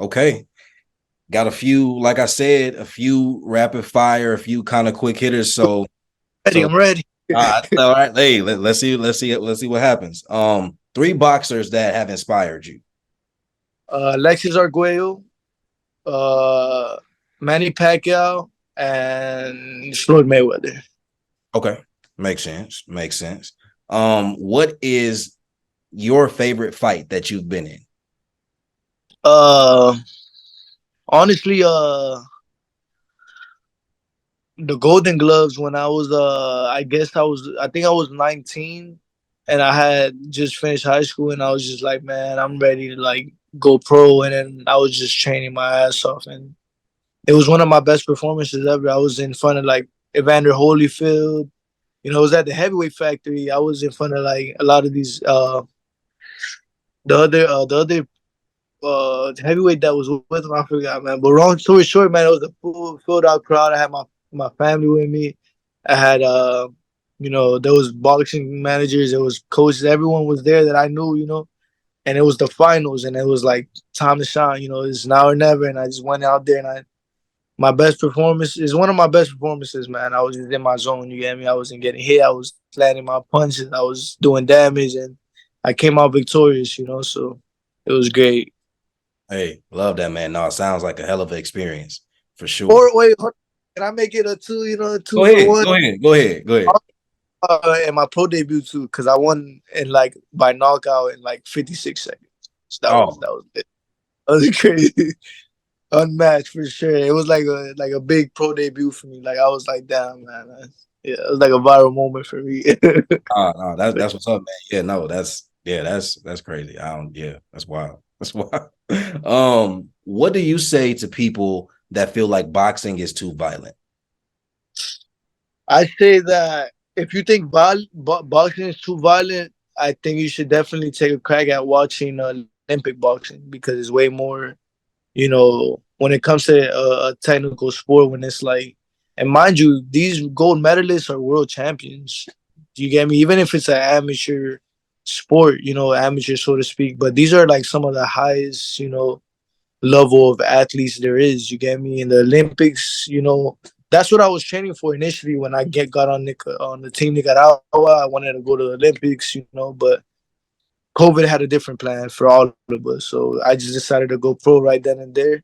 Okay. Got a few, like I said, a few rapid fire, a few kind of quick hitters. So, Ready, I'm ready. all right. Hey, let's see what happens. Three boxers that have inspired you. Alexis Arguello, uh, Manny Pacquiao, and Floyd Mayweather. Okay. Makes sense. Makes sense. What is your favorite fight that you've been in? Uh, honestly, the Golden Gloves when I was I think I was 19, and I had just finished high school, and I was just like, man, I'm ready to like go pro, and then I was just training my ass off, and it was one of my best performances ever. I was in front of like Evander Holyfield. It was at the heavyweight factory. I was in front of like a lot of these the other heavyweight that was with him. I forgot, man. But long story short, man, it was a full filled out crowd. I had my family with me. I had there was boxing managers, there was coaches, everyone was there that I knew, and it was the finals, and it was like time to shine. It's now or never, and I just went out there, and my best performance is one of my best performances, man. I was just in my zone. You get me? I wasn't getting hit. I was landing my punches. I was doing damage, and I came out victorious. So it was great. Hey, love that, man. No, it sounds like a hell of an experience for sure. Or wait, can I make it a two? A Go two for ahead. one. Go ahead. Go ahead. Go ahead. And my pro debut too, because I won in like by knockout in like 56 seconds. So that was Oh, that was it. That was crazy, unmatched for sure. It was like a big pro debut for me. Like I was like, damn, man. Yeah, it was like a viral moment for me. no, that's what's up, man. Yeah, no, that's crazy. I don't. Yeah, that's wild. That's wild. What do you say to people that feel like boxing is too violent? I say that if you think boxing is too violent, I think you should definitely take a crack at watching Olympic boxing because it's way more, when it comes to a technical sport, when it's like, and mind you, these gold medalists are world champions. Do you get me? Even if it's an amateur sport, amateur, so to speak, but these are like some of the highest, level of athletes there is. You get me? In the Olympics, that's what I was training for initially when I got on the team Nicaragua. I wanted to go to the Olympics, but COVID had a different plan for all of us. So I just decided to go pro right then and there.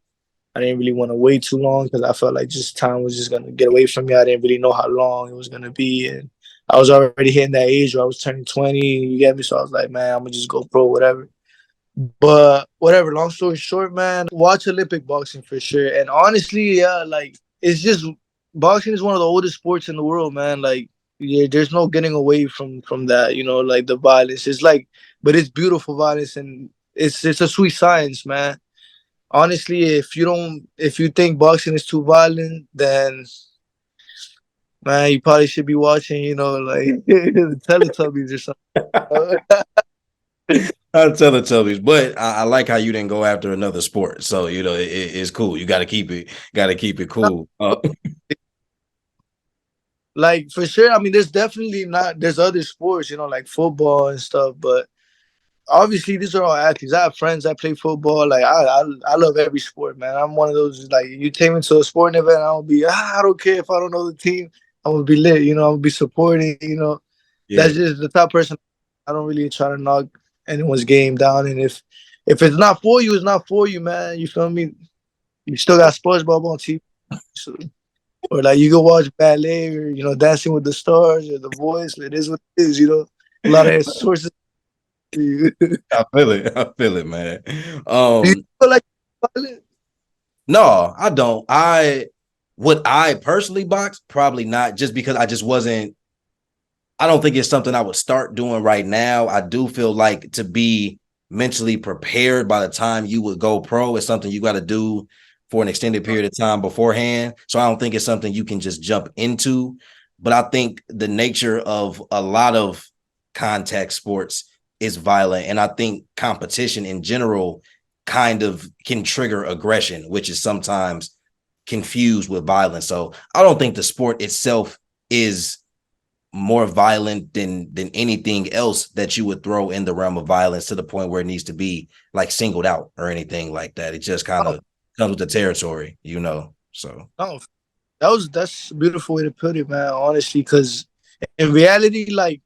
I didn't really want to wait too long because I felt like just time was just gonna get away from me. I didn't really know how long it was gonna be, and I was already hitting that age where I was turning 20. You get me? So I was like, man, I'm gonna just go pro, whatever. But whatever. Long story short, man, watch Olympic boxing for sure. And honestly, yeah, like it's just boxing is one of the oldest sports in the world, man. Like, yeah, there's no getting away from that. Like the violence. It's like, but it's beautiful violence, and it's a sweet science, man. Honestly, if you think boxing is too violent, then man, you probably should be watching, like the Teletubbies or something. I'll tell the Tubbies, but I like how you didn't go after another sport. So it's cool. You got to keep it cool. Like for sure, I mean, there's definitely not. There's other sports, like football and stuff, but obviously these are all athletes. I have friends that play football. Like I love every sport, man. I'm one of those like you take me to a sporting event, I'll be I don't care if I don't know the team. I'm gonna be lit. I'm gonna be supporting. That's Yeah, just the type of person. I don't really try to knock anyone's game down, and if it's not for you, it's not for you, man. You feel me? You still got SpongeBob on TV. So, or like you go watch ballet or Dancing with the Stars or The Voice. It is what it is. A lot of sources. Do you I feel it. I feel it, man. feel like violent? No, I don't. Would I personally box? Probably not, just because I just wasn't. I don't think it's something I would start doing right now. I do feel like to be mentally prepared by the time you would go pro is something you got to do for an extended period of time beforehand. So I don't think it's something you can just jump into. But I think the nature of a lot of contact sports is violent. And I think competition in general kind of can trigger aggression, which is sometimes confused with violence. So I don't think the sport itself is more violent than anything else that you would throw in the realm of violence to the point where it needs to be like singled out or anything like that. It just kind Oh, of comes with the territory, you know. So no, that's a beautiful way to put it, man. Honestly, because in reality, like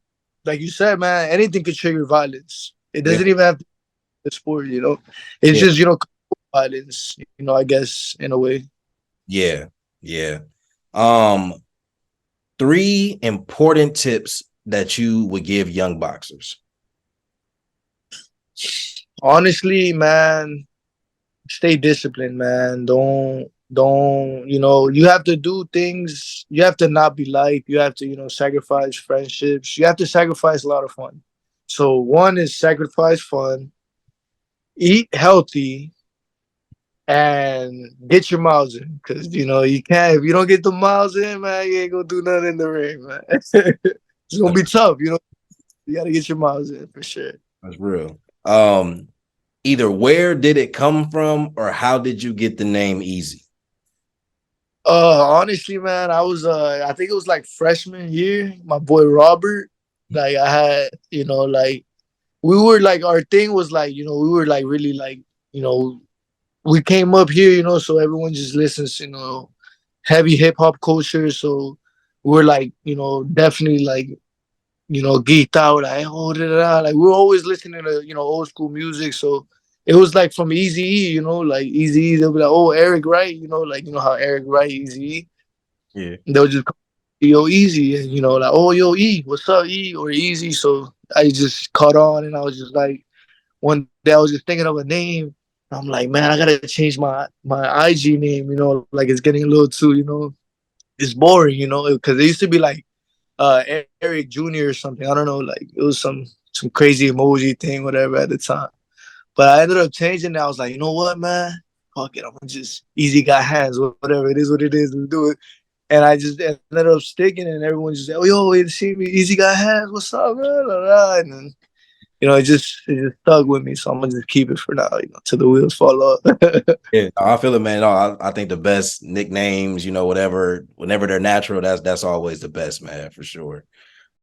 you said, man, anything could trigger violence. It yeah, doesn't even have to be a sport, you know. It's yeah, just violence, I guess in a way. yeah, yeah. Um, three important tips that you would give young boxers. Honestly, man, stay disciplined, man. Don't you have to do things. You have to not be liked. You have to sacrifice friendships. You have to sacrifice a lot of fun. So one is sacrifice fun, eat healthy, and get your miles in. Because you can't, if you don't get the miles in, man, you ain't gonna do nothing in the ring, man. It's gonna That's, be tough. You gotta get your miles in for sure. that's real. Either where did it come from or how did you get the name Eazy? Honestly, man, I think it was like freshman year. My boy Robert, like I had, like we were like our thing was like, we were like really like, you know, we came up here, so everyone just listens, heavy hip hop culture. So we're like, definitely like, geeked out, like, oh, da, da, da. Like we're always listening to, old school music. So it was like from Eazy, like Eazy, they'll be like, oh, Erick, right? Like how Erick, right? Eazy. Yeah. They'll just call me, yo, Eazy, and like, oh, yo, E, what's up, E, or Easy. So I just caught on, and I was just like, one day I was just thinking of a name. I'm like, man, I gotta change my IG name. Like it's getting a little too, it's boring. Because it used to be like Erick Jr. or something. I don't know, like it was some crazy emoji thing, whatever at the time. But I ended up changing it. I was like, you know what, man? Fuck it, I'm gonna just Easy got hands, whatever it is, what it is, we do it. And I just ended up sticking, and everyone just said, "Oh, yo, wait to see me. Easy got hands. What's up, man?" And then, it just stuck with me. So I'm gonna just keep it for now, till the wheels fall off. Yeah, I feel it, man. No, I think the best nicknames, whatever, whenever they're natural, that's always the best, man, for sure.